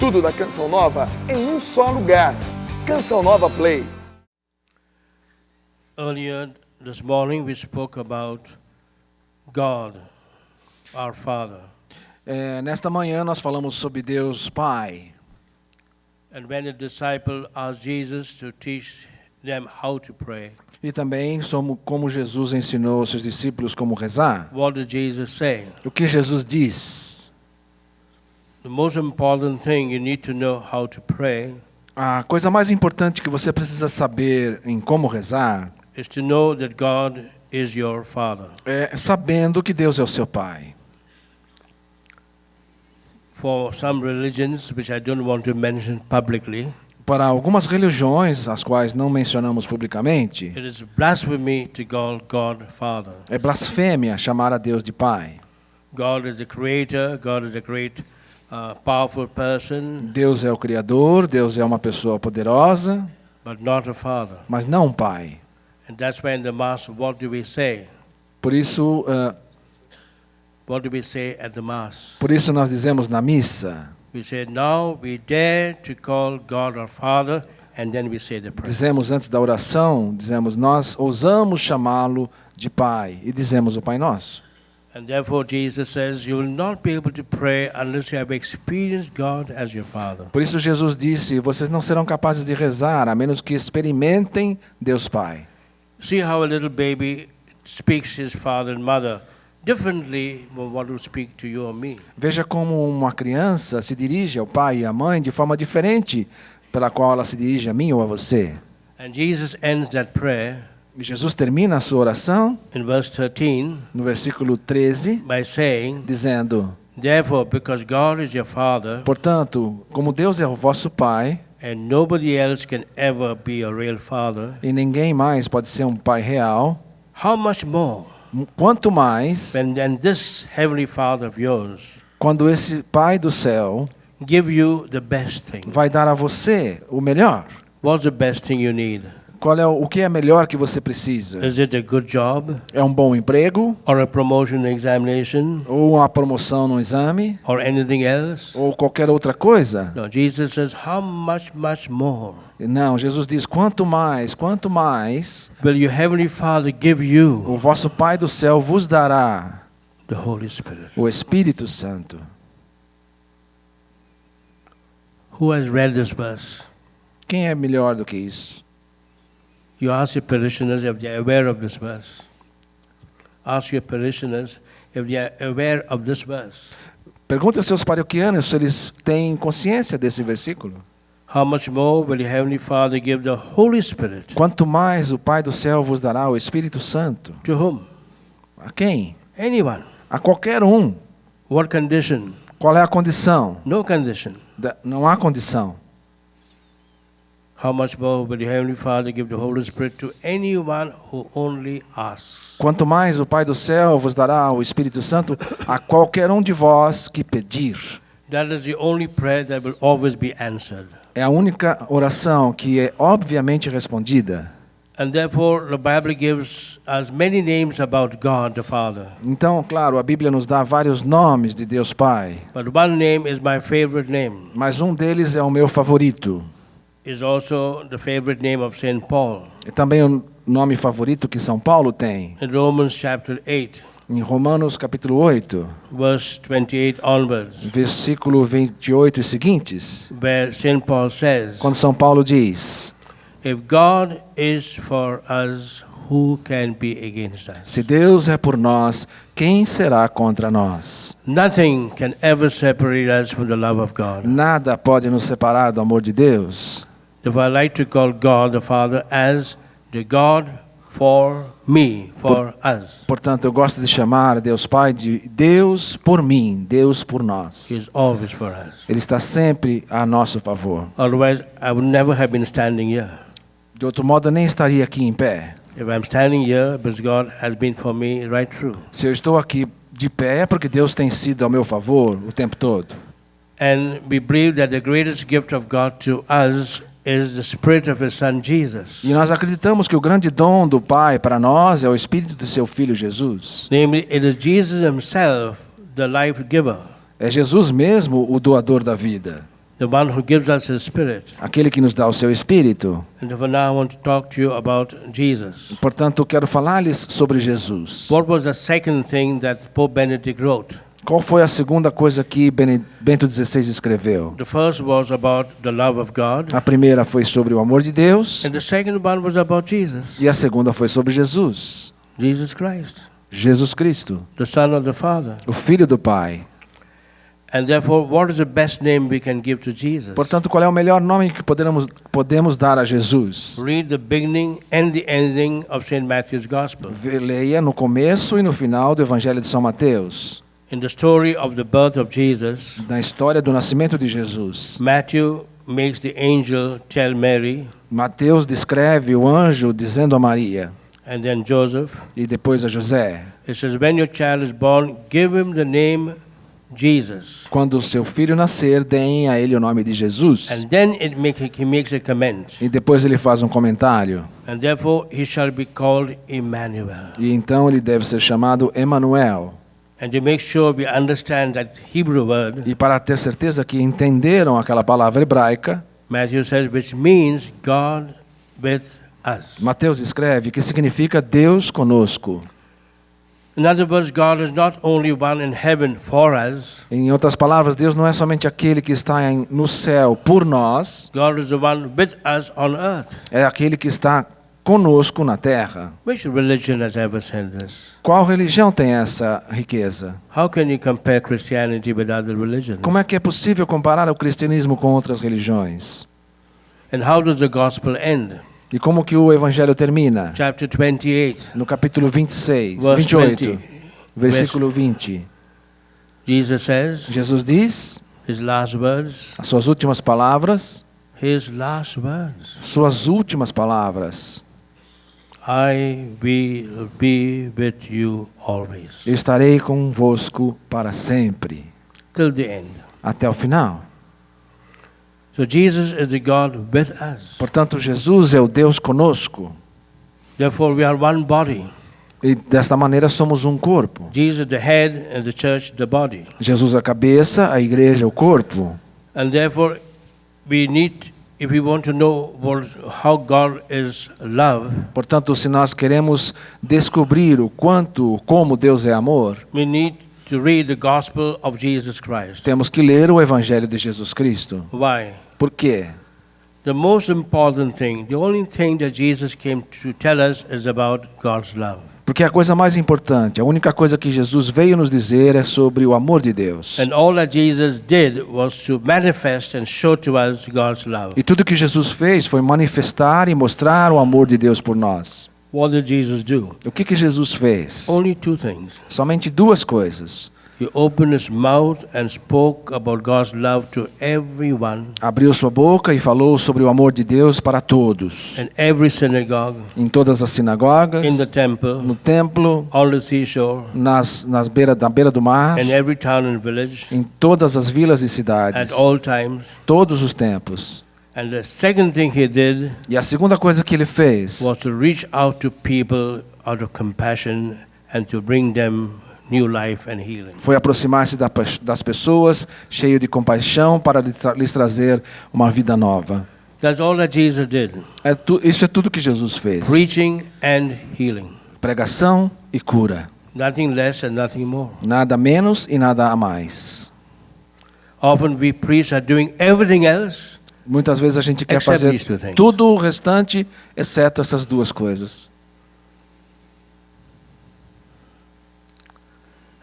Tudo da Canção Nova em um só lugar. Canção Nova Play. Earlier this morning we spoke about God, our Father. Nesta manhã nós falamos sobre Deus Pai. And when the disciple asked Jesus to teach them how to pray, E também como Jesus ensinou seus discípulos como rezar. what did Jesus say? O que Jesus diz? The most important thing you need to know how to pray A coisa mais importante que você precisa saber em como rezar is to know that God is your Father. é sabendo que Deus é o seu Pai. For some religions, which I don't want to mention publicly, Para algumas religiões, as quais não mencionamos publicamente, it is blasphemy to call God Father. é blasfêmia chamar a Deus de Pai. God is the creator, God is a great, powerful person, Deus é o Criador, Deus é uma pessoa poderosa, but not a father. mas não um Pai. And that's why in the Mass, what do we say? Por isso, What do we say at the Mass? nós dizemos na missa, We say, now we dare to call God our Father, and then we say the prayer. dizemos antes da oração, nós ousamos chamá-lo de Pai e dizemos o Pai Nosso. And therefore Jesus says, you will not be able to pray unless you have experienced God as your Father. Por isso Jesus disse, vocês não serão capazes de rezar a menos que experimentem Deus Pai. See how a little baby speaks his father and mother differently from what will speak to you or me. Veja como uma criança se dirige ao pai e à mãe de forma diferente pela qual ela se dirige a mim ou a você. And Jesus ends that prayer E Jesus termina a sua oração in verse 13 no versículo 13, by saying, dizendo, therefore, because God is your Father, portanto, como Deus é o vosso Pai, and nobody else can ever be a real father, e ninguém mais pode ser um pai real, how much more quanto mais when then this heavenly Father of yours quando esse Pai do céu give you the best thing? vai dar a você o melhor. What's the best thing you need? O que é melhor que você precisa? Is it a good job, É um bom emprego, or a promotion examination, ou uma promoção no exame, or anything else? ou qualquer outra coisa? No, Jesus says, how much more Não, Jesus diz, quanto mais will your heavenly Father give you o vosso Pai do céu vos dará the Holy Spirit? o Espírito Santo. Who has read this verse? Quem é melhor do que isso? You ask your parishioners if they are aware of this verse. Ask your parishioners if they are aware of this verse. Pergunte aos seus paroquianos se eles têm consciência desse versículo. How much more will your heavenly Father give the Holy Spirit? Quanto mais o Pai do céu vos dará o Espírito Santo. To whom? A quem? Anyone. A qualquer um. What condition? Qual é a condição? No condition. Não há condição. How much more will your heavenly Father give the Holy Spirit to anyone who only asks? Quanto mais o Pai do céu vos dará o Espírito Santo a qualquer um de vós que pedir. That is the only prayer that will always be answered. É a única oração que é obviamente respondida. And therefore the Bible gives us many names about God the Father. Então, claro, a Bíblia nos dá vários nomes de Deus Pai, But one name is my favorite name. mas um deles é o meu favorito. Is also the favorite name of Saint Paul. É também o nome favorito que São Paulo tem. In Romans chapter 8, Em Romanos capítulo 8, verse 28 onwards, versículo 28 e seguintes, where Saint Paul says, quando São Paulo diz: if God is for us, who can be against us? se Deus é por nós, quem será contra nós? Nothing can ever separate us from the love of God. Nada pode nos separar do amor de Deus. Therefore, I like to call God the Father as the God for me, for us. Portanto, eu gosto de chamar Deus Pai de Deus por mim, Deus por nós. He is always for us. Ele está sempre a nosso favor. Otherwise, I would never have been standing here. De outro modo, eu nem estaria aqui em pé. If I'm standing here, because God has been for me right through. Se eu estou aqui de pé, é porque Deus tem sido ao meu favor o tempo todo. And we believe that the greatest gift of God to us is the Spirit of His Son Jesus. E nós acreditamos que o grande dom do Pai para nós é o Espírito do seu Filho Jesus. Namely, it is Jesus Himself, the life giver. É Jesus mesmo o doador da vida. the one who gives us His Spirit. aquele que nos dá o seu Espírito. And therefore now I want to talk to you about Jesus. Portanto, quero falar-lhes sobre Jesus. What was the second thing that Pope Benedict wrote? Qual foi a segunda coisa que Bento XVI escreveu? The first was about the love of God, A primeira foi sobre o amor de Deus and the second one was about Jesus, e a segunda foi sobre Jesus, Jesus Christ, Jesus Cristo, the Son of the Father. o Filho do Pai. And therefore, what is the best name we can give to Jesus? Portanto, qual é o melhor nome que podemos dar a Jesus? Read the beginning and the ending of St. Matthew's Gospel. Leia no começo e no final do Evangelho de São Mateus. In the story of the birth of Jesus, Na história do nascimento de Jesus, Matthew makes the angel tell Mary Mateus descreve o anjo dizendo a Maria and then Joseph. e depois a José: It says, when your child is born, give him the name Jesus. quando o seu filho nascer, deem a ele o nome de Jesus. And then he makes a comment. E depois ele faz um comentário. And therefore he shall be called Emmanuel. E então ele deve ser chamado Emanuel. And to make sure we understand that Hebrew word, E para ter certeza que entenderam aquela palavra hebraica, Matthew says, which means God with us. Mateus escreve que significa Deus conosco. In other words, God is not only one in heaven for us, Em outras palavras, Deus não é somente aquele que está no céu por nós, God is the one with us on earth. é aquele que está conosco na terra. Which religion has ever said this? Qual religião tem essa riqueza? How can you compare Christianity with other religions? Como é que é possível comparar o cristianismo com outras religiões? And how does the gospel end? E como que o evangelho termina? Chapter 28, No capítulo 26, verse 28, 20. versículo 20. Jesus says, Jesus diz, his last words, as suas últimas palavras, his last words, suas últimas palavras: I will be with you always, eu estarei convosco para sempre, till the end. até o final. So Jesus is the God with us. Portanto, Jesus é o Deus conosco. Therefore we are one body. E desta maneira somos um corpo. Jesus the head and the church the body. Jesus a cabeça, a igreja o corpo. And therefore we need, if we want to know how God is love, Portanto, se nós queremos descobrir como Deus é amor, we need to read the gospel of Jesus Christ. temos que ler o evangelho de Jesus Cristo. Why? Por quê? The most important thing, the only thing that Jesus came to tell us is about God's love. Porque a coisa mais importante, a única coisa que Jesus veio nos dizer é sobre o amor de Deus. And all that Jesus did was to manifest and show to us God's love. E tudo que Jesus fez foi manifestar e mostrar o amor de Deus por nós. What did Jesus do? O que Jesus fez? Only two things. Somente duas coisas. He opened his mouth and spoke about God's love to everyone Abriu sua boca e falou sobre o amor de Deus para todos. in every synagogue, Em todas as sinagogas, in the temple, no templo, on the seashore, na beira do mar, in every town and village, em todas as vilas e at cidades, all times. todos os tempos. And the second thing he did E a segunda coisa que ele fez was to reach out to people out of compassion and to bring them new life and healing. foi aproximar-se das pessoas, cheio de compaixão, para lhes trazer uma vida nova. That's all that Jesus did. Isso é tudo que Jesus fez. Preaching and healing. Pregação e cura. Nothing less and nothing more. Nada menos e nada a mais. Often we priests are doing everything else. Muitas vezes a gente quer Except fazer these two things. tudo o restante, exceto essas duas coisas.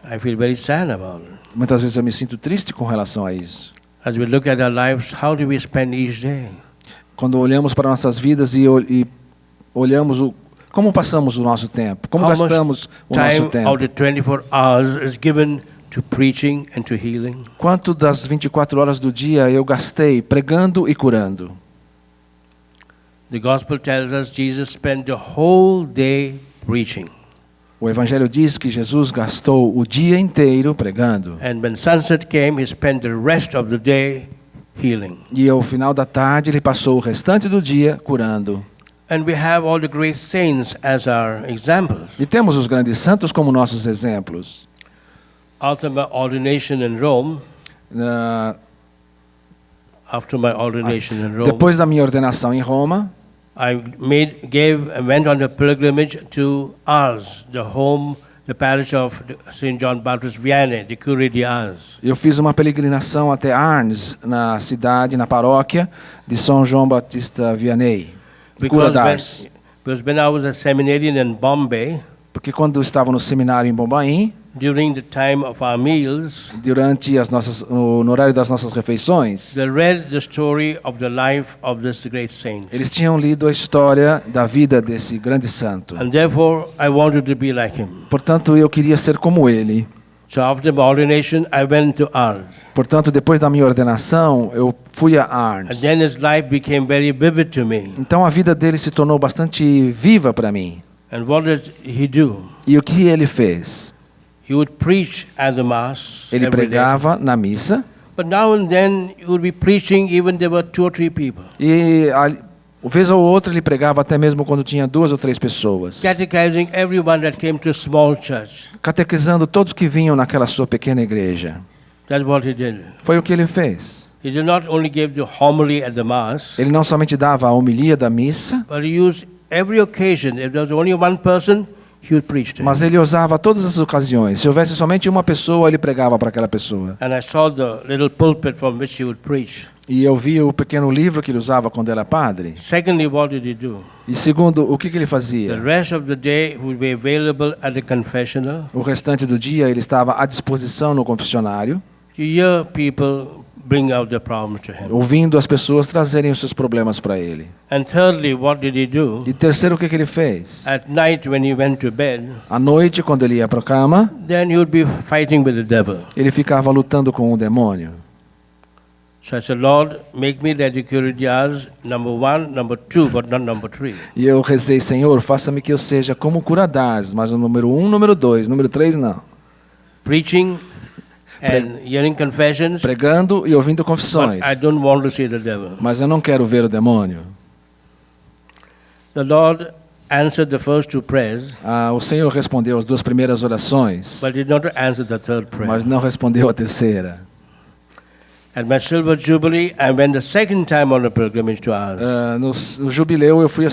I feel very sad about it. Muitas vezes eu me sinto triste com relação a isso. As we look at our lives, how do we spend each day? Quando olhamos para nossas vidas e olhamos como passamos o nosso tempo, como How much gastamos o nosso time tempo. out of 24 hours is given to preaching and to healing? Quanto das 24 horas do dia eu gastei pregando e curando? The gospel tells us Jesus spent the whole day preaching. O Evangelho diz que Jesus gastou o dia inteiro pregando. And when sunset came, he spent the rest of the day healing. E ao final da tarde ele passou o restante do dia curando. And we have all the great saints as our examples. E temos os grandes santos como nossos exemplos. After my ordination in Rome, after my ordination in Rome, Depois da minha ordenação em Roma, I went on a pilgrimage to Ars, the parish of St. John Baptist Vianney, the Curie de Ars. eu fiz uma peregrinação até Arnes, na cidade, na paróquia de São João Batista Vianney, cura d'Ars. Because when I was a seminarian in Bombay, Porque quando eu estava no seminário em Bombaim, during the time of our meals, durante no horário das nossas refeições, they read the story of the life of this great saint. eles tinham lido a história da vida desse grande santo. And therefore, I wanted to be like him. Portanto, eu queria ser como ele. So after my ordination, I went to Ars. Portanto, depois da minha ordenação, eu fui a And Arnes. then his life became very vivid to me. Então a vida dele se tornou bastante viva para mim. And what did he do? E o que ele fez? He would preach at the Mass Ele every day. pregava na missa But now and then he would be preaching even there were 2 or 3 people. e vez ou outra ele pregava até mesmo quando tinha 2 ou 3 pessoas, Catechizing everyone that came to a small church. catequizando todos que vinham naquela sua pequena igreja. That's what he did. Foi o que ele fez. He did not only give the homily at the Mass, Ele não somente dava a homilia da missa, but he used every occasion. If there was only one person, he would preach to him. mas ele usava todas as ocasiões. Se houvesse somente uma pessoa, ele pregava para aquela pessoa. And I saw the little pulpit from which he would preach. E eu vi o pequeno livro que ele usava quando era padre. Secondly, what did he do? E segundo, o que ele The fazia? rest of the day would be available at the confessional O restante do dia ele estava à disposição no confessionário, to hear people bring out their problems to him. ouvindo as pessoas trazerem os seus problemas para ele. And thirdly, what did he do? E terceiro, o que ele fez? At night when he went to bed, À noite, quando ele ia para a cama, then he would be fighting with the devil. ele ficava lutando com o demônio. So I said, Lord, make me like the Curie de Ars, number 1, number 2, but not number 3. E eu rezei, Senhor, faça-me que eu seja como cura d'Ars, mas o número 1, número 2, número 3 não. Preaching and hearing confessions, Pregando e ouvindo but confissões, I don't want to see the devil. mas eu não quero ver o demônio. The Lord answered the first 2 prayers, O Senhor respondeu as 2 primeiras orações, but did not answer the third prayer. mas não respondeu a terceira. At my silver jubilee, I went the second time on a pilgrimage to Ars No jubileu eu fui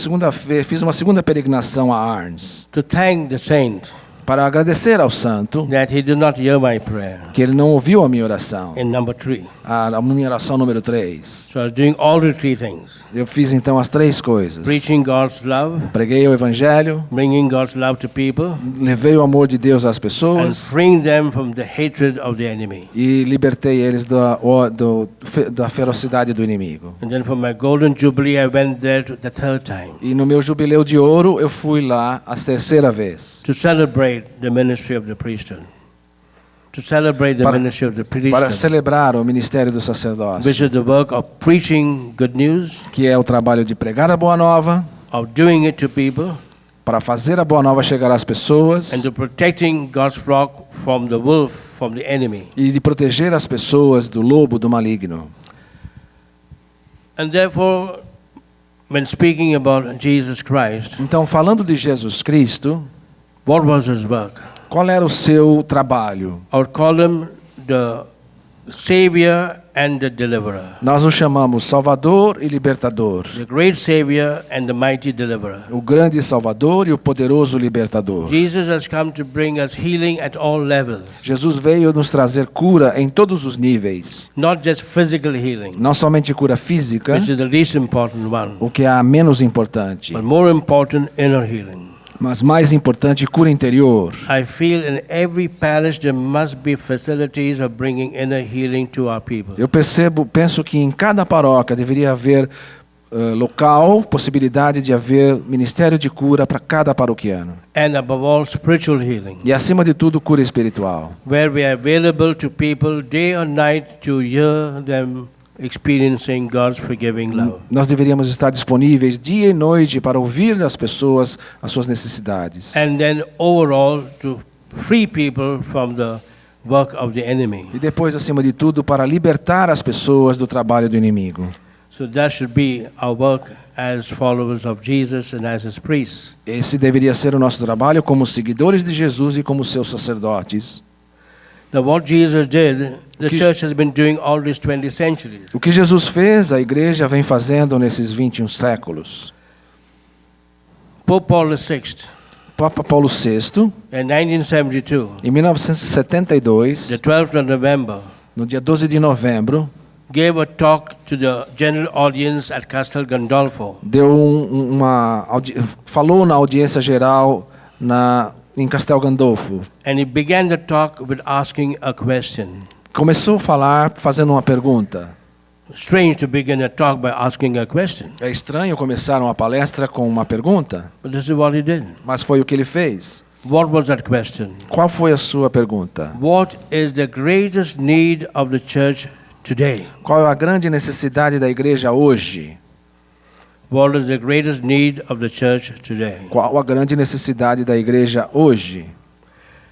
fiz uma segunda peregrinação a Arnes to thank the saint para agradecer ao santo that he did not hear my prayer que ele não ouviu a minha oração, in number 3. a minha oração número 3. So I was doing all the 3 things. Eu fiz então as 3 coisas. Preaching God's love, Preguei o evangelho, bringing God's love to people, levei o amor de Deus às and pessoas freeing them from the hatred of the enemy. e libertei eles da ferocidade do inimigo. And then for my golden jubilee, I went there the 3rd time E no meu jubileu de ouro eu fui lá a terceira vez to celebrate the ministry of the priesthood. To celebrate the Para- ministry of the para priesthood, celebrar o ministério do which sacerdócio, is the work of preaching good news, que é o trabalho de pregar a boa nova, of doing it to people, para fazer a boa nova chegar às pessoas and to protecting God's flock from the wolf, from the enemy. e de proteger as pessoas do lobo, do maligno. And therefore, when speaking about Jesus Christ, Então, falando de Jesus Cristo, what was his work? qual era o seu trabalho? I would call him the Savior and the Deliverer. Nós o chamamos Salvador e Libertador. The great Savior and the mighty Deliverer. O grande Salvador e o poderoso Libertador. Jesus has come to bring us healing at all levels, Jesus veio nos trazer cura em todos os níveis. not just physical healing, Não somente cura física, which is the least important one, o que é a menos importante, but more important, inner healing. mas mais importante, cura interior. I feel in every parish there must be facilities of bringing inner healing to our people. Eu penso que em cada paróquia deveria haver local, possibilidade de haver ministério de cura para cada paroquiano. And above all, spiritual healing, E acima de tudo, cura espiritual. where we are available to people day or night to hear them experiencing God's forgiving love. Nós deveríamos estar disponíveis dia e noite para ouvir das pessoas as suas necessidades. And then overall to free people from the work of the enemy. E depois, acima de tudo, para libertar as pessoas do trabalho do inimigo. So that should be our work as followers of Jesus and as his priests. Esse deveria ser o nosso trabalho como seguidores de Jesus e como seus sacerdotes. Now, what Jesus did, the Que- church has been doing all these 20 centuries. O que Jesus fez, a igreja vem fazendo nesses 21 séculos. Pope Paul VI, Papa Paulo VI, in 1972, em 1972, the 12th of November, no dia 12 de novembro, gave a talk to the general audience at Castel Gandolfo. deu falou na audiência geral em Castel Gandolfo. And he began the talk with asking a question. Começou a falar fazendo uma pergunta. Strange to begin a talk by asking a question, É estranho começar uma palestra com uma pergunta, but this is what he did. mas foi o que ele fez. What was that question? Qual foi a sua pergunta? What is the greatest need of the church today? Qual é a grande necessidade da igreja hoje? What is the greatest need of the church today? Qual a grande necessidade da igreja hoje?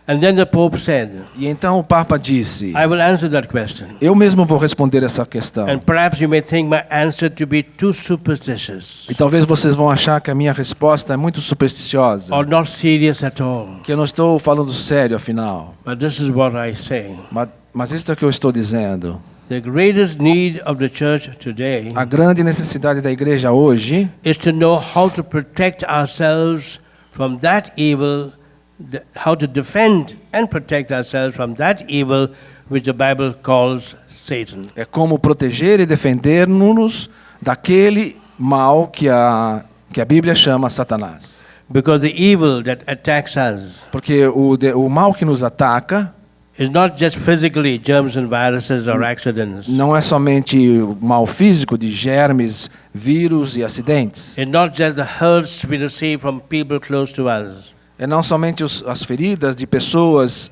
And then the Pope said, E então o Papa disse: I will answer that question. eu mesmo vou responder essa questão. And perhaps you may think my answer to be too superstitious E talvez vocês vão achar que a minha resposta é muito supersticiosa, or not serious at all. que eu não estou falando sério afinal. But this is what I say. Mas isso é o que eu estou dizendo. The greatest need of the church today A grande necessidade da igreja hoje is to know how to protect ourselves from that evil, how to defend and protect ourselves from that evil which the Bible calls Satan. é como proteger e defender-nos daquele mal que a Bíblia chama Satanás. Because the evil that attacks us Porque o mal que nos ataca is not just physically germs and viruses or accidents. não é somente o mal físico de germes, vírus e acidentes. It's not just the hurts we receive from people close to us. É não somente as feridas de pessoas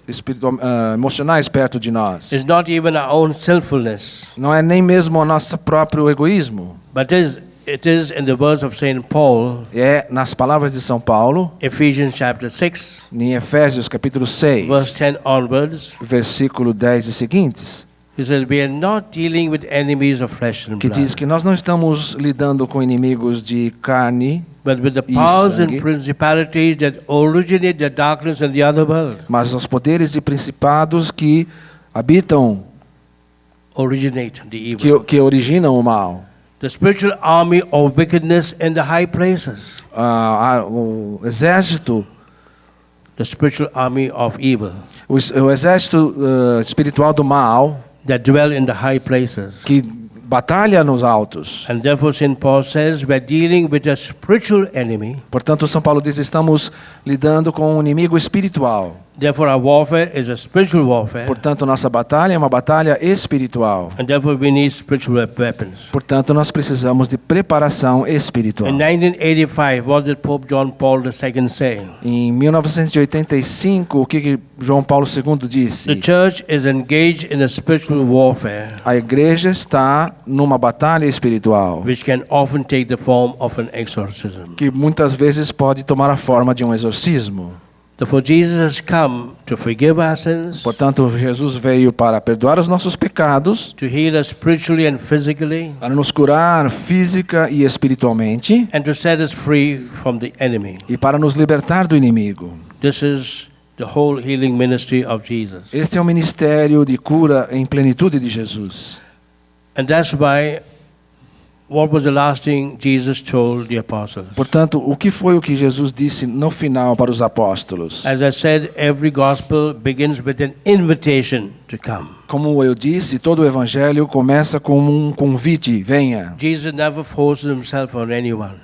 emocionais perto de nós. It's not even our own sinfulness. Não é nem mesmo o nosso próprio egoísmo. But it is in the words of St. Paul, É nas palavras de São Paulo, Ephesians chapter 6, em Efésios capítulo 6, verse 10 onwards. versículo 10 e seguintes, He says, we are not dealing with enemies of flesh and que blood, diz que nós não estamos lidando com inimigos de carne, but with the e powers sangue. and principalities that originate the darkness in the other world. mas aos poderes e principados que habitam, Originate the evil. que originam o mal. The spiritual army of wickedness in the high places. O exército, The spiritual army of evil o exército espiritual do mal that dwell in the high places. que batalha nos altos. And therefore St. Paul says we're dealing with a spiritual enemy. Portanto, São Paulo diz: estamos lidando com um inimigo espiritual. Therefore our warfare is a spiritual warfare. Portanto, nossa batalha é uma batalha espiritual. And therefore we need spiritual weapons. Portanto, nós precisamos de preparação espiritual. In 1985, what did Pope John Paul II say? Em 1985, o que João Paulo II disse? The church is engaged in a spiritual warfare A igreja está numa batalha espiritual, which can often take the form of an exorcism. que muitas vezes pode tomar a forma de um exorcismo. Therefore Jesus has come to forgive our sins, Portanto, Jesus veio para perdoar os nossos pecados, to heal us spiritually and physically, para nos curar física e espiritualmente and to set us free from the enemy. e para nos libertar do inimigo. This is the whole healing ministry of Jesus. Este é o ministério de cura em plenitude de Jesus. And that's why what was the last thing Jesus told the apostles? Portanto, o que foi o que Jesus disse no final para os apóstolos? As I said, every gospel begins with an invitation to come. Como eu disse, todo o evangelho começa com um convite: venha. Jesus never forces himself on anyone.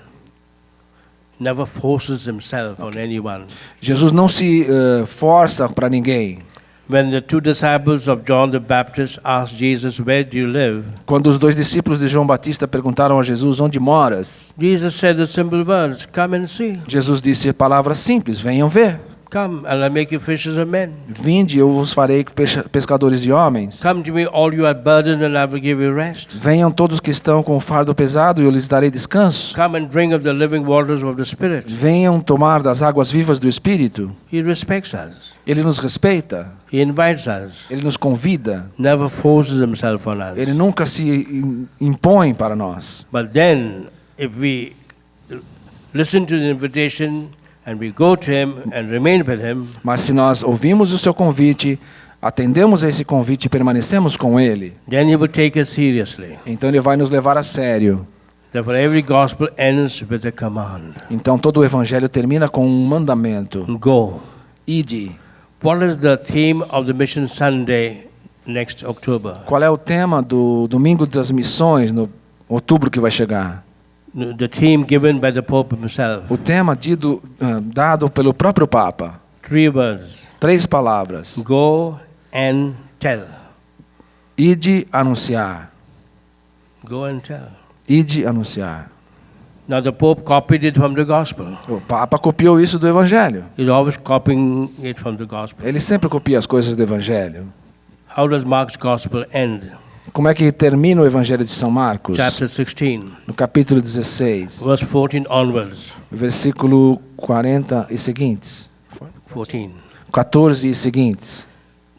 Never forces himself on anyone. Jesus não se força para ninguém. When the two disciples of John the Baptist asked Jesus, "Where do you live?" Quando os dois discípulos de João Batista perguntaram a Jesus: onde moras? Jesus said the simple words, "Come and see. Jesus disse palavras simples: venham ver. Come, and I'll make you fishers of men. Vinde, eu vos farei pescadores de homens. Come to me, all you are burdened, and I will give you rest. Venham todos que estão com o fardo pesado e eu lhes darei descanso. Come and drink of the living waters of the Spirit." Venham tomar das águas vivas do Espírito. He respects us. Ele nos respeita, He invites us. ele nos convida, Never forces himself on us. ele nunca se impõe para nós. But then, if we listen to the invitation and we go to him and remain with him, Mas se nós ouvimos o seu convite, atendemos a esse convite e permanecemos com Ele, then He will take us seriously. então Ele vai nos levar a sério. Therefore, every gospel ends with a command. Então todo o Evangelho termina com um mandamento. Go. Ide. What is the theme of the Mission Sunday next October? Qual é o tema do Domingo das Missões, no outubro que vai chegar? The theme given by the Pope himself. O tema dado pelo próprio Papa. 3 words. 3 palavras. Go and tell. Ide anunciar. Go and tell. Ide anunciar. Now the Pope copied it from the Gospel. O Papa copiou isso do Evangelho. He's always copying it from the Gospel. Ele sempre copia as coisas do Evangelho. How does Mark's Gospel end? Como é que termina o Evangelho de São Marcos? Chapter 16, No capítulo 16, verse 14 onwards. versículo 40 e seguintes. 14. 14 e seguintes.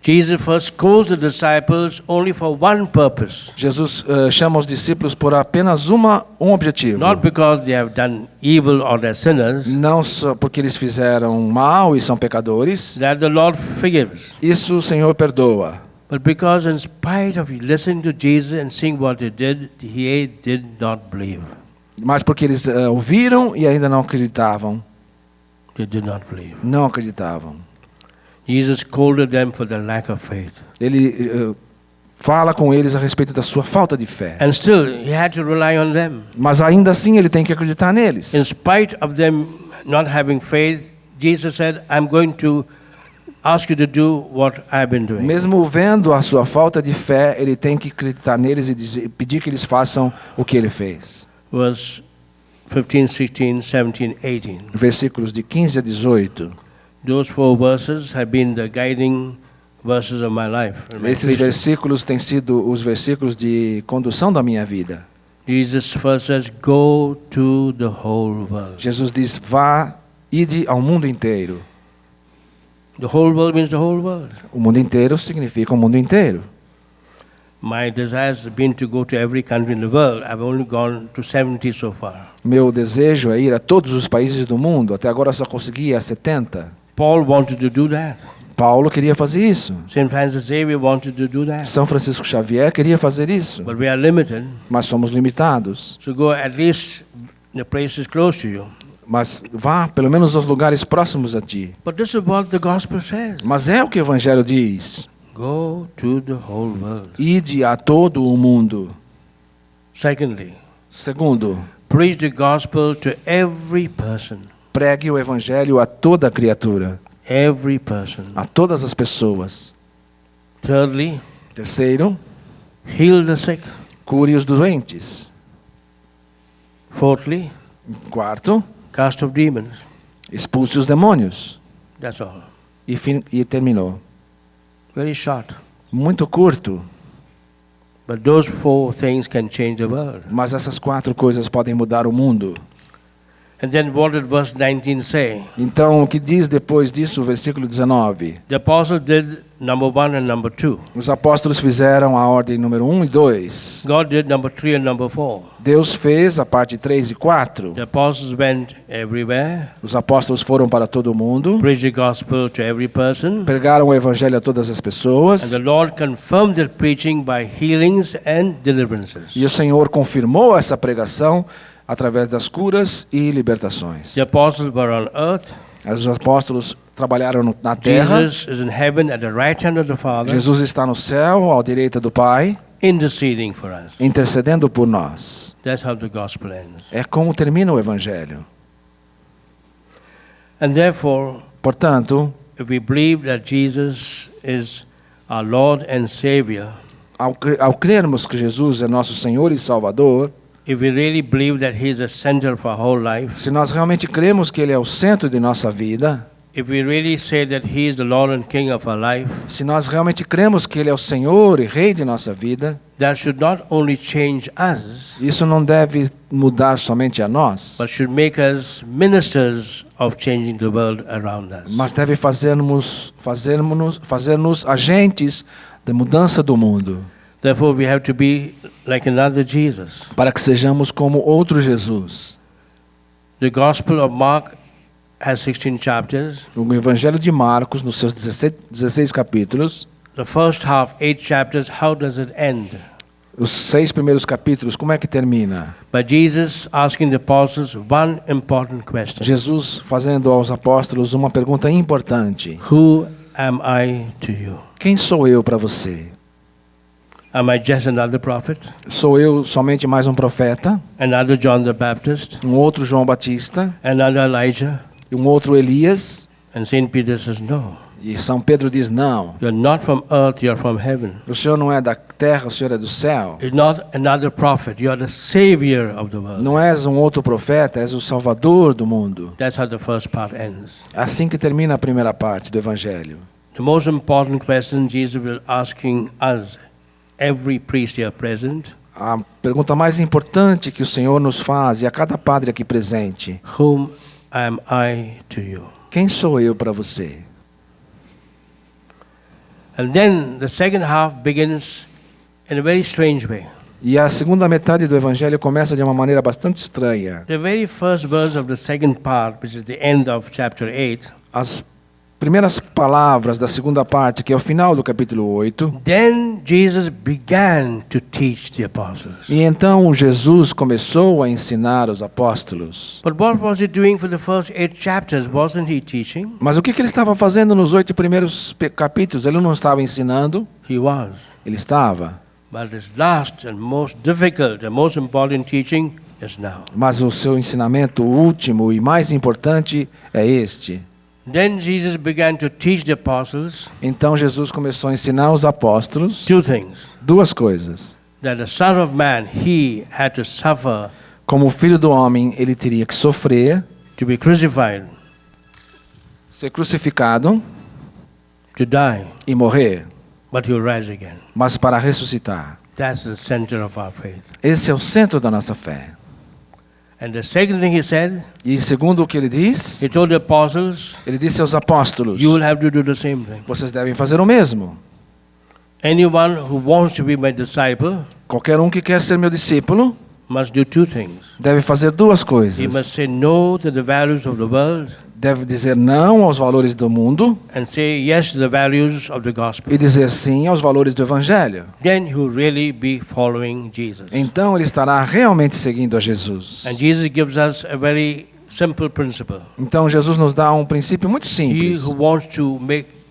Jesus first calls the disciples only for one purpose. Jesus chama os discípulos por apenas um objetivo. Not because they have done evil or they're sinners, Não só porque eles fizeram mal e são pecadores. that the Lord forgives. Isso o Senhor perdoa. But because in spite of listening to Jesus and seeing what he did not believe. Mas porque eles ouviram e ainda não acreditavam. They did not believe. Não acreditavam. Jesus scolded them for their lack of faith. Ele fala com eles a respeito da sua falta de fé. And still, he had to rely on them. Mas ainda assim ele tem que acreditar neles. In spite of them not having faith, Jesus said, I'm going to ask you to do what I've been doing. Mesmo vendo a sua falta de fé, ele tem que acreditar neles e pedir que eles façam o que ele fez. Verse 15, 16, 17, 18. Versículos de 15 a 18. Those 4 verses have been the guiding verses of my life. Esses versículos têm sido os versículos de condução da minha vida. Jesus first says, go to the whole world. Jesus diz, vá, ide ao mundo inteiro. The whole world means the whole world. O mundo inteiro significa o mundo inteiro. My desire has been to go to every country in the world. I've only gone to 70 so far. Meu desejo é ir a todos os países do mundo. Até agora só consegui ir a 70. Paul wanted to do that. Paulo queria fazer isso. St. Francis Xavier wanted to do that. São Francisco Xavier queria fazer isso. But we are limited. Mas somos limitados. So go at least the places close to you. Mas vá pelo menos aos lugares próximos a ti. But this is what the gospel says. Mas é o que o Evangelho diz. Go to the whole world. Ide a todo o mundo. Secondly, Segundo, preach the gospel to every person. pregue o Evangelho a toda criatura. Every person. A todas as pessoas. Thirdly, Terceiro, heal the sick. cure os doentes. Fourthly, Quarto, cast off demons. expulse os demônios. That's all. E terminou. Very short. Muito curto, But those 4 things can change the world. mas essas 4 coisas podem mudar o mundo. And then what did verse 19 say? Então, o que diz depois disso o versículo 19? The apostles did number 1 and number 2. Os apóstolos fizeram a ordem número 1 e 2. God did number 3 and number 4. Deus fez a parte 3 e 4. The apostles went everywhere, Os apóstolos foram para todo o mundo, preached the gospel to every person, pregaram o evangelho a todas as and pessoas, the Lord confirmed their preaching by healings and deliverances. e o Senhor confirmou essa pregação através das curas e libertações. The apostles were on earth. Os apóstolos trabalharam na terra. Jesus is in heaven at the right hand of the Father, Jesus está no céu, à direita do Pai, interceding for us. intercedendo por nós. That's how the gospel ends. É como termina o evangelho. And therefore, Portanto, if we believe that Jesus is our Lord and Savior, ao crermos que Jesus é nosso Senhor e Salvador, if we really believe that He is the center of our whole life, se nós realmente cremos que Ele é o centro de nossa vida, if we really say that He is the Lord and King of our life, se nós realmente cremos que Ele é o Senhor e Rei de nossa vida, that should not only change us, isso não deve mudar somente a nós, but should make us ministers of changing the world around us. mas deve fazer-nos agentes da mudança do mundo, Therefore, we have to be like another Jesus. para que sejamos como outro Jesus. The Gospel of Mark has 16 chapters. O Evangelho de Marcos, nos seus 16 capítulos, the first half, 8 chapters, how does it end? Os 6 primeiros capítulos, como é que termina? By Jesus asking the apostles one important question. Jesus fazendo aos apóstolos uma pergunta importante. Who am I to you? Quem sou eu para você? Am I just another prophet? Sou eu somente mais um profeta? Another John the Baptist? Um outro João Batista? Another Elijah? E um outro Elias? And St. Peter says, no. E São Pedro diz não. You're not from earth, you're from heaven. O Senhor não é da terra, o Senhor é do céu. You're not another prophet, you're the savior of the world. Não és um outro profeta, és o salvador do mundo. That's how the first part ends. É assim que termina a primeira parte do evangelho. The most important question Jesus will asking us, every priest here present, A pergunta mais importante que o Senhor nos faz, e a cada padre aqui presente: whom am I to you? quem sou eu para você? And then the second half begins in a very strange way. E a segunda metade do evangelho começa de uma maneira bastante estranha. The very first verse of the second part, which is the end of chapter 8, As primeiras palavras da segunda parte, que é o final do capítulo 8. then Jesus began to teach the apostles. E então Jesus começou a ensinar os apóstolos. But what was he doing for the first 8 chapters? Wasn't he teaching? Mas o que ele estava fazendo nos 8 primeiros capítulos? Ele não estava ensinando? He was. Ele estava. But his last and most difficult and most important teaching is now. Mas o seu ensinamento último e mais importante é este. Then Jesus began to teach the apostles Então Jesus começou a ensinar os apóstolos 2 things. duas coisas. That the Son of Man, he had to suffer, Como o Filho do Homem, ele teria que sofrer, to be crucified, ser crucificado to die, e morrer, but he will rise again. mas para ressuscitar. That's the center of our faith. Esse é o centro da nossa fé. And the second thing he said, E segundo o que ele diz, he told the apostles, ele disse aos apóstolos: you will have to do the same thing. vocês devem fazer o mesmo. Anyone who wants to be my disciple Qualquer um que quer ser meu discípulo must do 2 things. deve fazer duas He must coisas. say no to the values of the world Deve dizer não aos valores do mundo and say yes to the values of the gospel. e dizer sim aos valores do evangelho. Then he will really be following Jesus. Então ele estará realmente seguindo a Jesus. And Jesus gives us a very simple principle. Então Jesus nos dá um princípio muito He simples. who wants to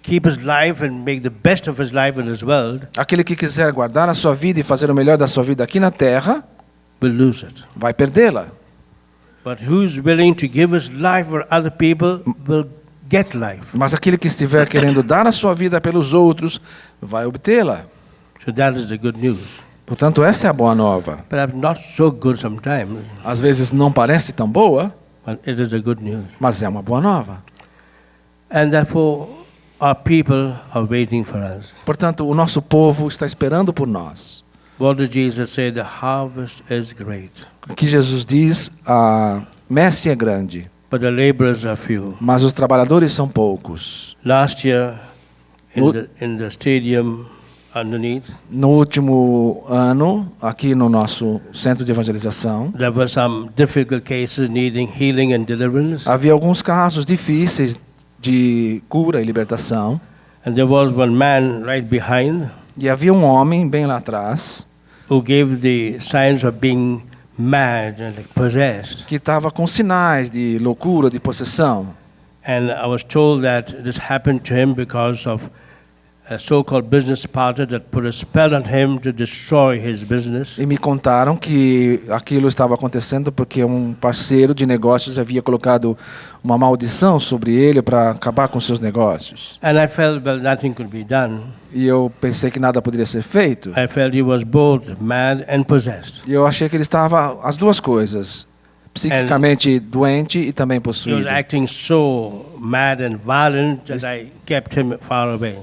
keep his life and make the best of his life in this world Aquele que quiser guardar a sua vida e fazer o melhor da sua vida aqui na terra, will lose it. vai perdê-la. But who is willing to give his life for other people will get life. Mas aquele que estiver querendo dar a sua vida pelos outros, vai obtê-la. So that is the good news. Portanto, essa é a boa nova. Perhaps not so good sometimes, Às vezes não parece tão boa, but it is a good news. mas é uma boa nova. And therefore, our people are waiting for us. Portanto, o nosso povo está esperando por nós. What did Jesus say? The harvest is great, O que Jesus diz, a messe é grande, but the laborers are few. mas os trabalhadores são poucos. Last year, No- in the stadium underneath, No último ano, aqui no nosso centro de evangelização, there were some difficult cases needing healing and deliverance. havia alguns casos difíceis de cura e libertação. And there was one man right behind E havia um homem bem lá atrás who gave the signs of being mad and like possessed. que estava com sinais de loucura, de possessão. And I was told that this happened to him because of a so-called business partner that put a spell on him to destroy his business. E me contaram que aquilo estava acontecendo porque um parceiro de negócios havia colocado uma maldição sobre ele para acabar com seus negócios. And I felt, well, nothing could be done. E eu pensei que nada poderia ser feito. I felt he was both mad and possessed. E eu achei que ele estava as duas coisas, psiquicamente doente e também He was possuído. acting so mad and violent that I kept him far away.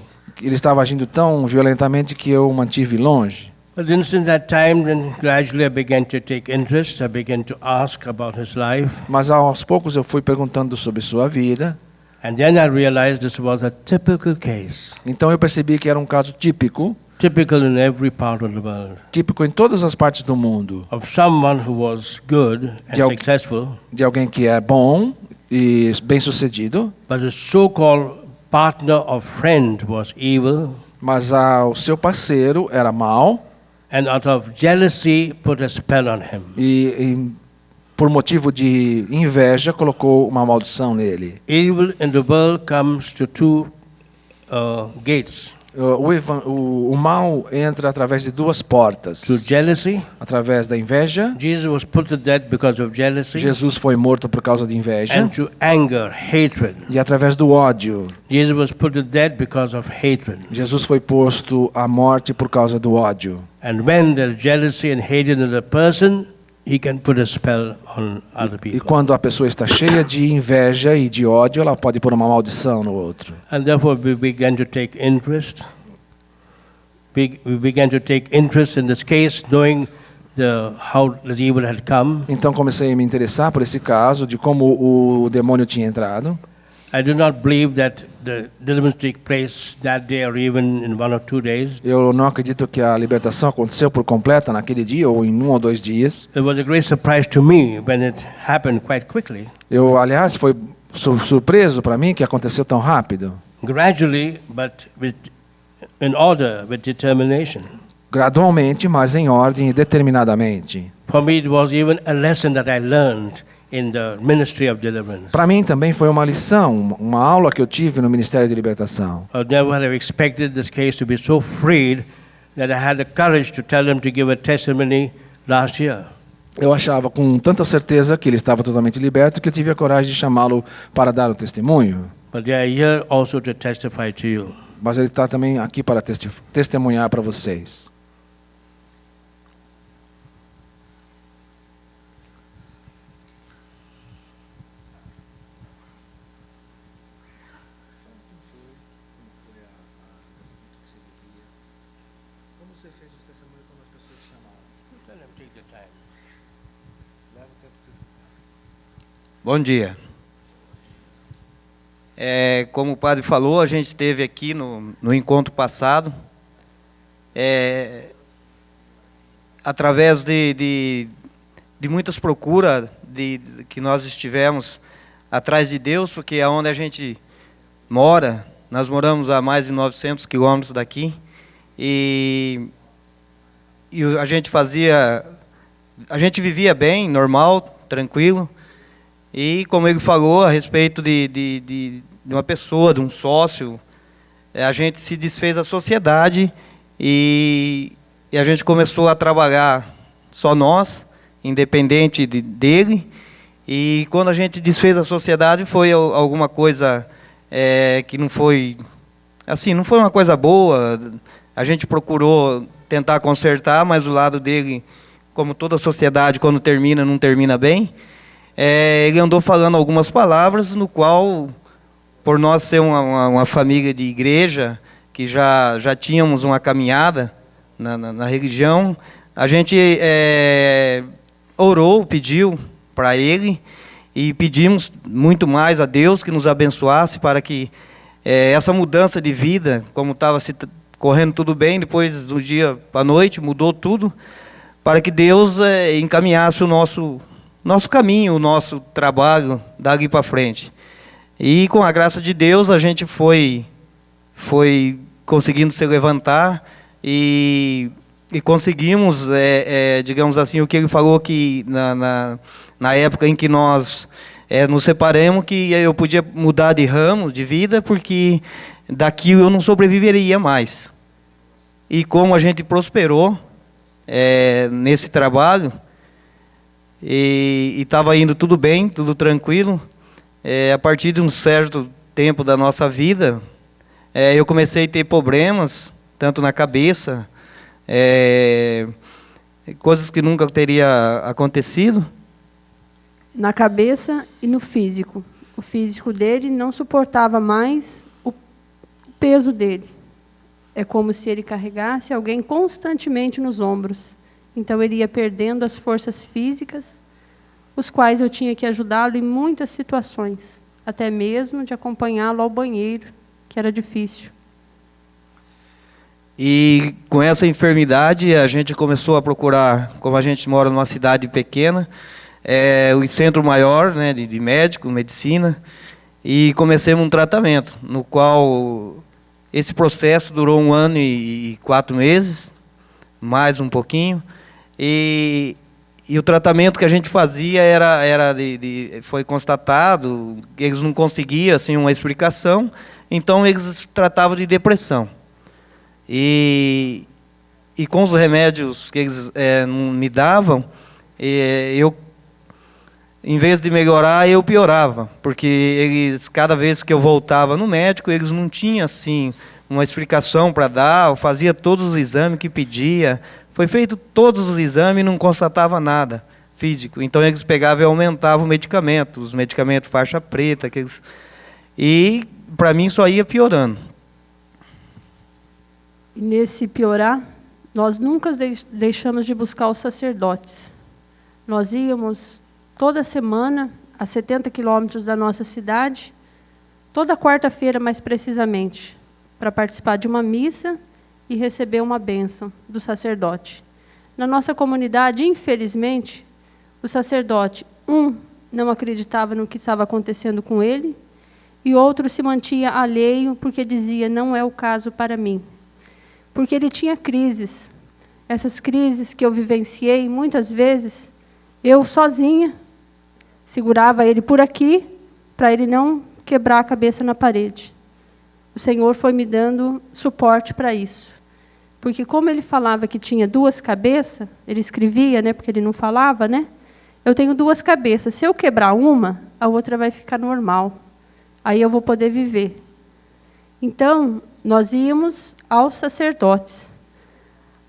Ele estava agindo tão violentamente que eu o mantive longe. But then since that time, then gradually I began to take interest. I began to ask about his life. Mas aos poucos eu fui perguntando sobre sua vida. And then I realized this was a typical case. Então eu percebi que era um caso típico, Typical in every part of the world. típico em todas as partes do mundo, Of someone who was good and Yeah. successful, de alguém que é bom e bem-sucedido, but the so-called partner or friend was evil, Mas o seu parceiro era mau and out of jealousy put a spell on him. e por motivo de inveja colocou uma maldição nele. Evil in the world comes to two gates, O mal entra através de duas portas. through jealousy. Através da inveja. Jesus was put to death because of jealousy. Jesus foi morto por causa de inveja. And through anger, hatred. E através do ódio. Jesus was put to death because of hatred. Jesus foi posto à morte por causa do ódio. And when there's jealousy and hatred in a person, he can put a spell on other E people. quando a pessoa está cheia de inveja e de ódio, ela pode pôr uma maldição no outro. And therefore we began to take interest. We began to take interest in this case, knowing how the evil had come. Então comecei a me interessar por esse caso, de como o demônio tinha entrado. I do not believe that the deliverance took place that day or even in 1 or 2 days. Eu não acredito que a libertação aconteceu por completa naquele dia ou em 1 ou 2 dias. It was a great surprise to me when it happened quite quickly. Aliás, foi surpreso para mim que aconteceu tão rápido. Gradually, but in order, with determination. Gradualmente, mas em ordem e determinadamente. For me, it was even a lesson that I learned in the ministry of deliverance. Para mim também foi uma lição, uma aula que eu tive no Ministério de Libertação. I never have expected this case to be so freed that I had the courage to tell them to give a testimony last year. Eu achava com tanta certeza que ele estava totalmente liberto que eu tive a coragem de chamá-lo para dar o testemunho. But they are here also to testify to you. Mas ele está também aqui para testemunhar para vocês. Bom dia. Como o padre falou, a gente esteve aqui no encontro passado. Através de muitas procuras que nós estivemos atrás de Deus, porque é onde a gente mora. Nós moramos a mais de 900 quilômetros daqui. E a gente vivia bem, normal, tranquilo. E como ele falou a respeito de uma pessoa, de um sócio, a gente se desfez da sociedade e a gente começou a trabalhar só nós, independente dele. E quando a gente desfez a sociedade foi alguma coisa que não foi assim, não foi uma coisa boa. A gente procurou tentar consertar, mas o lado dele, como toda sociedade, quando termina, não termina bem. Ele andou falando algumas palavras, no qual, por nós ser uma família de igreja, que já tínhamos uma caminhada na religião, a gente orou, pediu para ele, e pedimos muito mais a Deus que nos abençoasse para que essa mudança de vida, como estava correndo tudo bem, depois do dia para a noite, mudou tudo, para que Deus encaminhasse o nosso caminho, o nosso trabalho dali para frente. E com a graça de Deus a gente foi conseguindo se levantar e conseguimos, digamos assim, o que ele falou que na época em que nós nos separamos, que eu podia mudar de ramo, de vida, porque daquilo eu não sobreviveria mais. E como a gente prosperou nesse trabalho, e estava indo tudo bem, tudo tranquilo. A partir de um certo tempo da nossa vida, eu comecei a ter problemas, tanto na cabeça, coisas que nunca teria acontecido. Na cabeça e no físico. O físico dele não suportava mais o peso dele. É como se ele carregasse alguém constantemente nos ombros. Então ele ia perdendo as forças físicas, os quais eu tinha que ajudá-lo em muitas situações, até mesmo de acompanhá-lo ao banheiro, que era difícil. E com essa enfermidade a gente começou a procurar, como a gente mora numa cidade pequena, o centro maior, né, de médico, medicina, e comecemos um tratamento, no qual Esse processo durou 1 ano e 4 meses, mais um pouquinho. E o tratamento que a gente fazia foi constatado que eles não conseguiam assim, uma explicação, então eles tratavam de depressão. E com os remédios que eles me davam, eu, em vez de melhorar, eu piorava, porque eles, cada vez que eu voltava no médico, eles não tinham assim uma explicação para dar, eu fazia todos os exames que pedia, foi feito todos os exames e não constatava nada físico. Então eles pegavam e aumentavam o medicamento, os medicamentos faixa preta, e para mim só ia piorando. E nesse piorar, nós nunca deixamos de buscar os sacerdotes. Nós íamos toda semana a 70 quilômetros da nossa cidade, toda quarta-feira mais precisamente, para participar de uma missa e receber uma bênção do sacerdote. Na nossa comunidade, infelizmente, o sacerdote, não acreditava no que estava acontecendo com ele, e outro se mantinha alheio porque dizia, não é o caso para mim. Porque ele tinha crises. Essas crises que eu vivenciei, muitas vezes, eu sozinha, segurava ele por aqui, para ele não quebrar a cabeça na parede. O Senhor foi me dando suporte para isso. Porque como ele falava que tinha 2 cabeças, ele escrevia, né, porque ele não falava, né? Eu tenho 2 cabeças. Se eu quebrar uma, a outra vai ficar normal. Aí eu vou poder viver. Então, nós íamos aos sacerdotes.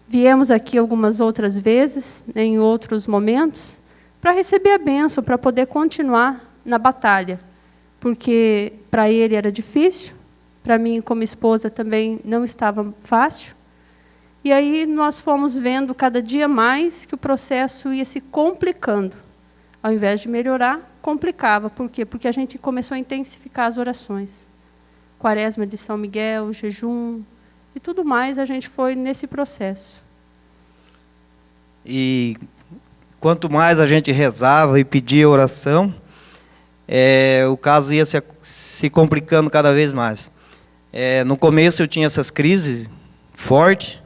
Viemos aqui algumas outras vezes, né, em outros momentos, para receber a bênção, para poder continuar na batalha. Porque para ele era difícil, para mim, como esposa, também não estava fácil. E aí nós fomos vendo cada dia mais que o processo ia se complicando. Ao invés de melhorar, complicava. Por quê? Porque a gente começou a intensificar as orações. Quaresma de São Miguel, jejum e tudo mais, a gente foi nesse processo. E quanto mais a gente rezava e pedia oração, o caso ia se complicando cada vez mais. No começo eu tinha essas crises fortes,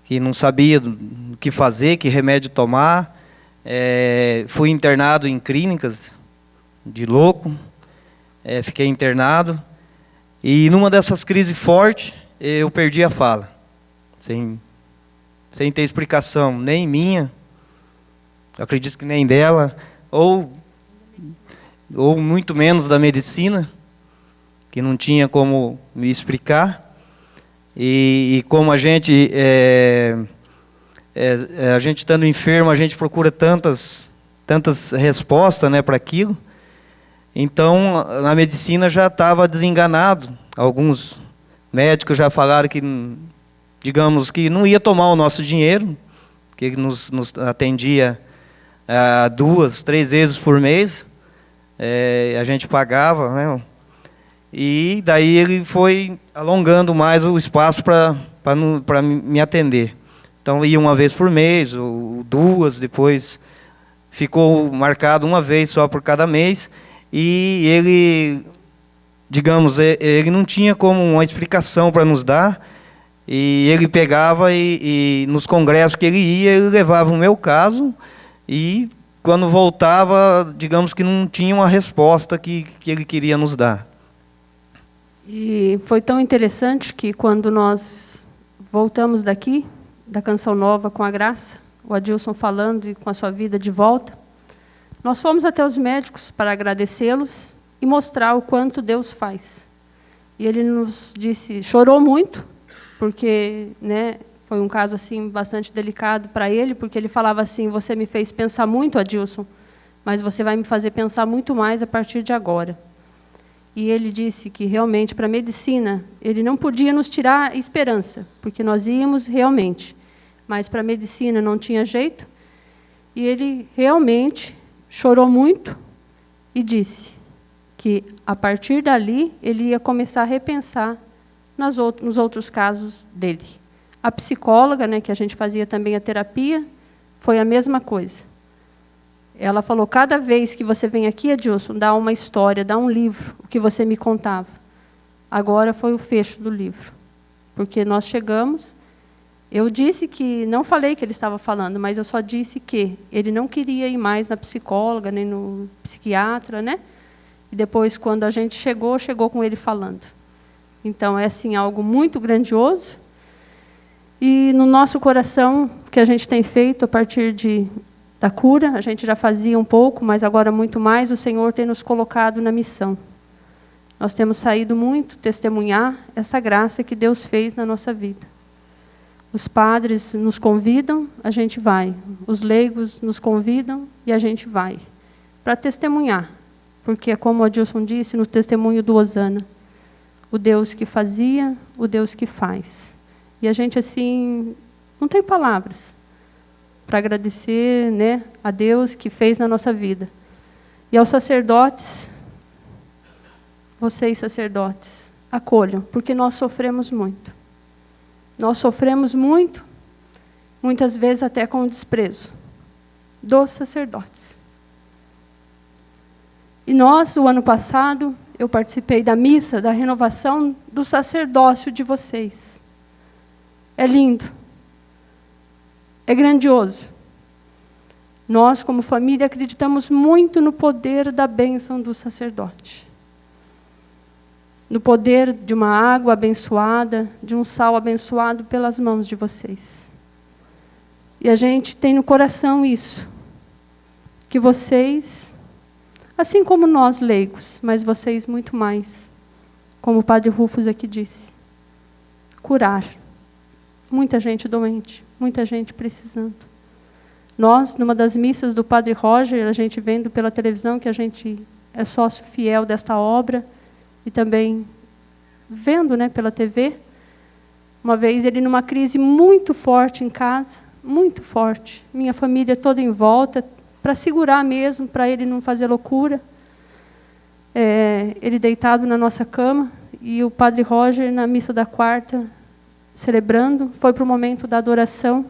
que não sabia o que fazer, que remédio tomar. Fui internado em clínicas de louco, fiquei internado. E numa dessas crises fortes, eu perdi a fala, sem ter explicação, nem minha, acredito que nem dela, ou muito menos da medicina, que não tinha como me explicar. E como a gente estando enfermo, a gente procura tantas respostas, né, para aquilo. Então, na medicina já estava desenganado. Alguns médicos já falaram que, digamos, que não ia tomar o nosso dinheiro, que ele nos atendia 2, 3 vezes por mês. A gente pagava, né? E daí ele foi alongando mais o espaço para me atender. Então ia uma vez por mês, ou 2, depois ficou marcado uma vez só por cada mês. E ele, digamos, ele não tinha como uma explicação para nos dar. E ele pegava e nos congressos que ele ia, ele levava o meu caso. E quando voltava, digamos que não tinha uma resposta que ele queria nos dar. E foi tão interessante que quando nós voltamos daqui, da Canção Nova com a Graça, o Adilson falando e com a sua vida de volta, nós fomos até os médicos para agradecê-los e mostrar o quanto Deus faz. E ele nos disse, chorou muito, porque, né, foi um caso assim bastante delicado para ele, porque ele falava assim, você me fez pensar muito, Adilson, mas você vai me fazer pensar muito mais a partir de agora. E ele disse que realmente para a medicina ele não podia nos tirar a esperança, porque nós íamos realmente, mas para a medicina não tinha jeito. E ele realmente chorou muito e disse que a partir dali ele ia começar a repensar nos outros casos dele. A psicóloga, né, que a gente fazia também a terapia, foi a mesma coisa. Ela falou, cada vez que você vem aqui, Adilson, dá uma história, dá um livro, o que você me contava. Agora foi o fecho do livro. porque nós chegamos, eu disse que, não falei que ele estava falando, mas eu só disse que ele não queria ir mais na psicóloga, nem no psiquiatra, né? E depois, quando a gente chegou com ele falando. Então, é assim, algo muito grandioso. E no nosso coração, o que a gente tem feito a partir da cura, a gente já fazia um pouco, mas agora muito mais, o Senhor tem nos colocado na missão. Nós temos saído muito testemunhar essa graça que Deus fez na nossa vida. Os padres nos convidam, a gente vai. Os leigos nos convidam e a gente vai. Para testemunhar. Porque, como o Adilson disse, no testemunho do Osana, o Deus que fazia, o Deus que faz. E a gente, assim, não tem palavras para agradecer, né, a Deus que fez na nossa vida. E aos sacerdotes, vocês sacerdotes, acolham, porque nós sofremos muito. Nós sofremos muito, muitas vezes até com o desprezo dos sacerdotes. E nós, o ano passado, eu participei da missa, da renovação do sacerdócio de vocês. É lindo. É grandioso. Nós, como família, acreditamos muito no poder da bênção do sacerdote. No poder de uma água abençoada, de um sal abençoado pelas mãos de vocês. E a gente tem no coração isso. Que vocês, assim como nós leigos, mas vocês muito mais, como o Padre Rufus aqui disse, curar. Muita gente doente, muita gente precisando. Nós, numa das missas do Padre Roger, a gente vendo pela televisão que a gente é sócio fiel desta obra, e também vendo, né, pela TV, uma vez ele numa crise muito forte em casa, muito forte, minha família toda em volta, para segurar mesmo, para ele não fazer loucura. Ele deitado na nossa cama, e o Padre Roger, na missa da quarta, celebrando, foi para o momento da adoração.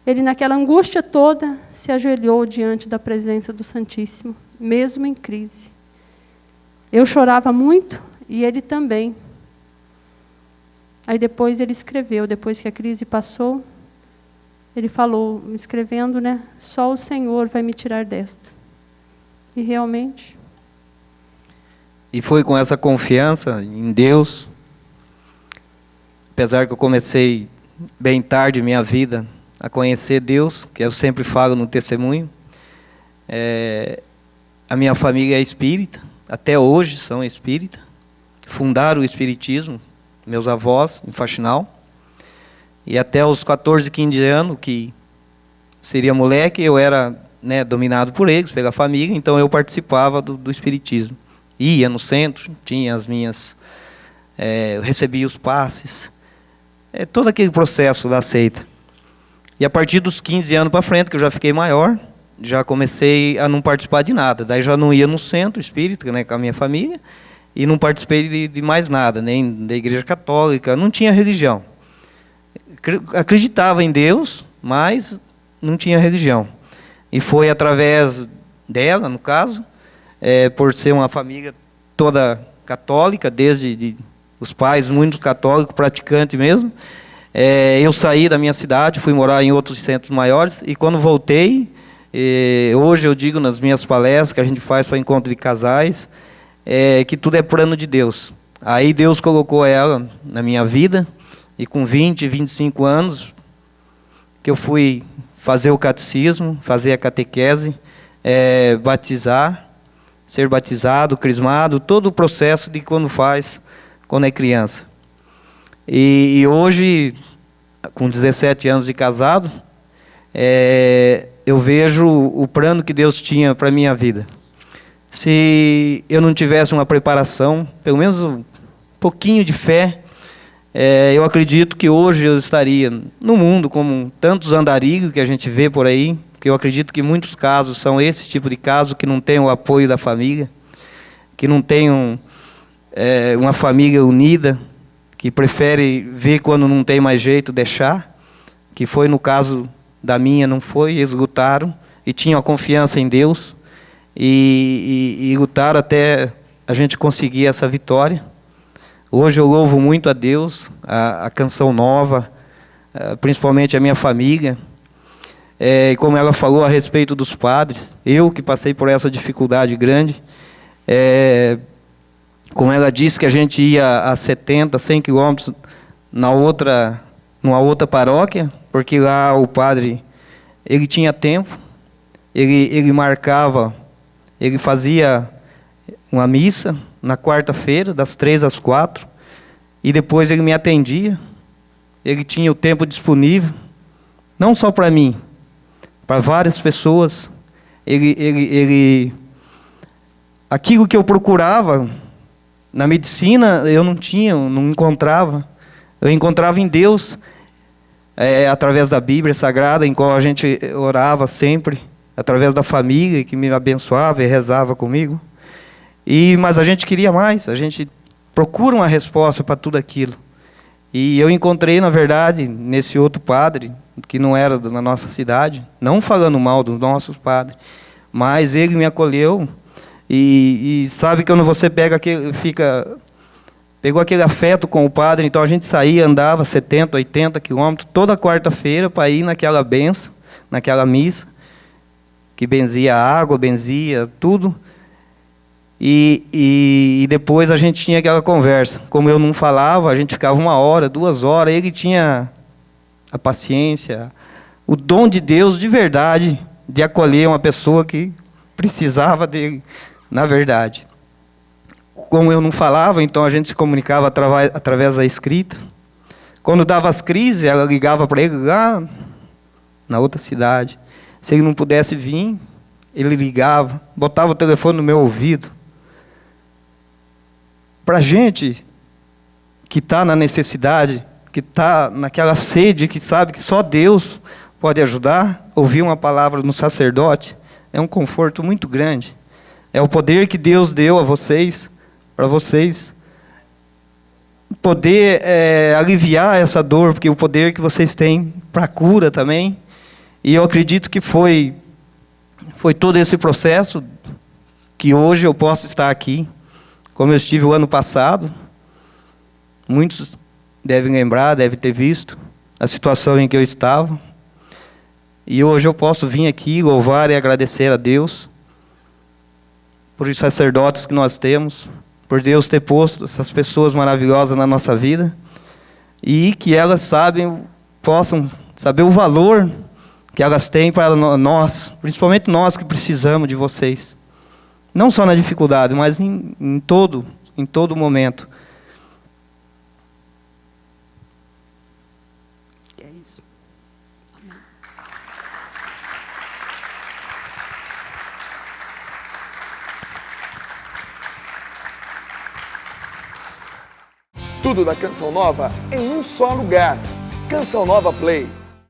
Ele, naquela angústia toda, se ajoelhou diante da presença do Santíssimo, mesmo em crise. Eu chorava muito, e ele também. Aí depois ele escreveu, depois que a crise passou, ele falou, escrevendo, né? Só o Senhor vai me tirar desta. E realmente. E foi com essa confiança em Deus, apesar que eu comecei bem tarde minha vida a conhecer Deus, que eu sempre falo no testemunho. A minha família é espírita. Até hoje são espírita, fundaram o espiritismo, meus avós, em Faxinal. E até os 14, 15 anos, que seria moleque, eu era, né, dominado por eles, pela família, então eu participava do espiritismo. Ia no centro, tinha as minhas... eu recebia os passes, todo aquele processo da seita. E a partir dos 15 anos para frente, que eu já fiquei maior, já comecei a não participar de nada. Daí já não ia no centro espírita, né, com a minha família, e não participei de mais nada, nem da igreja católica, não tinha religião. Acreditava em Deus, mas não tinha religião. E foi através dela, no caso, por ser uma família toda católica, desde os pais muito católicos, praticantes mesmo, eu saí da minha cidade, fui morar em outros centros maiores, e quando voltei, hoje eu digo nas minhas palestras que a gente faz para encontro de casais, que tudo é plano de Deus. Aí Deus colocou ela na minha vida, e com 20, 25 anos, que eu fui fazer o catecismo, fazer a catequese, batizar, ser batizado, crismado, todo o processo de quando é criança. E hoje, com 17 anos de casado, eu vejo o plano que Deus tinha para a minha vida. Se eu não tivesse uma preparação, pelo menos um pouquinho de fé, eu acredito que hoje eu estaria no mundo, como tantos andarilhos que a gente vê por aí, porque eu acredito que muitos casos são esse tipo de caso, que não tem o apoio da família, que não tem uma família unida, que prefere ver quando não tem mais jeito, deixar, que foi no caso da minha, não foi, eles lutaram e tinham a confiança em Deus e lutaram até a gente conseguir essa vitória. Hoje eu louvo muito a Deus, a Canção Nova, principalmente a minha família. E como ela falou a respeito dos padres, eu que passei por essa dificuldade grande, como ela disse que a gente ia a 70, 100 quilômetros numa outra paróquia, porque lá o padre, ele tinha tempo, ele marcava, ele fazia uma missa na quarta-feira, das 3 às 4, e depois ele me atendia. Ele tinha o tempo disponível, não só para mim, para várias pessoas. Aquilo que eu procurava na medicina, eu não encontrava. Eu encontrava em Deus, através da Bíblia Sagrada, em qual a gente orava sempre, através da família que me abençoava e rezava comigo. Mas a gente queria mais, a gente procura uma resposta para tudo aquilo. E eu encontrei, na verdade, nesse outro padre, que não era da nossa cidade, não falando mal dos nossos padres, mas ele me acolheu. E sabe que quando você pegou aquele afeto com o padre, então a gente saía, andava 70, 80 quilômetros toda quarta-feira para ir naquela benção, naquela missa, que benzia a água, benzia tudo. E depois a gente tinha aquela conversa. Como eu não falava, a gente ficava 1 hora, 2 horas. Ele tinha a paciência, o dom de Deus de verdade, de acolher uma pessoa que precisava dele, na verdade. Como eu não falava, então a gente se comunicava através da escrita. Quando dava as crises, ela ligava para ele lá na outra cidade. Se ele não pudesse vir, ele ligava, botava o telefone no meu ouvido. Para a gente que está na necessidade, que está naquela sede, que sabe que só Deus pode ajudar, ouvir uma palavra no sacerdote é um conforto muito grande. É o poder que Deus deu a vocês, para vocês poder aliviar essa dor, porque o poder que vocês têm para a cura também. E eu acredito que foi todo esse processo que hoje eu posso estar aqui. Como eu estive o ano passado, muitos devem lembrar, devem ter visto a situação em que eu estava. E hoje eu posso vir aqui louvar e agradecer a Deus por os sacerdotes que nós temos, por Deus ter posto essas pessoas maravilhosas na nossa vida e que elas possam saber o valor que elas têm para nós, principalmente nós que precisamos de vocês. Não só na dificuldade, mas em todo momento. É isso. Amém. Tudo da Canção Nova em um só lugar. Canção Nova Play.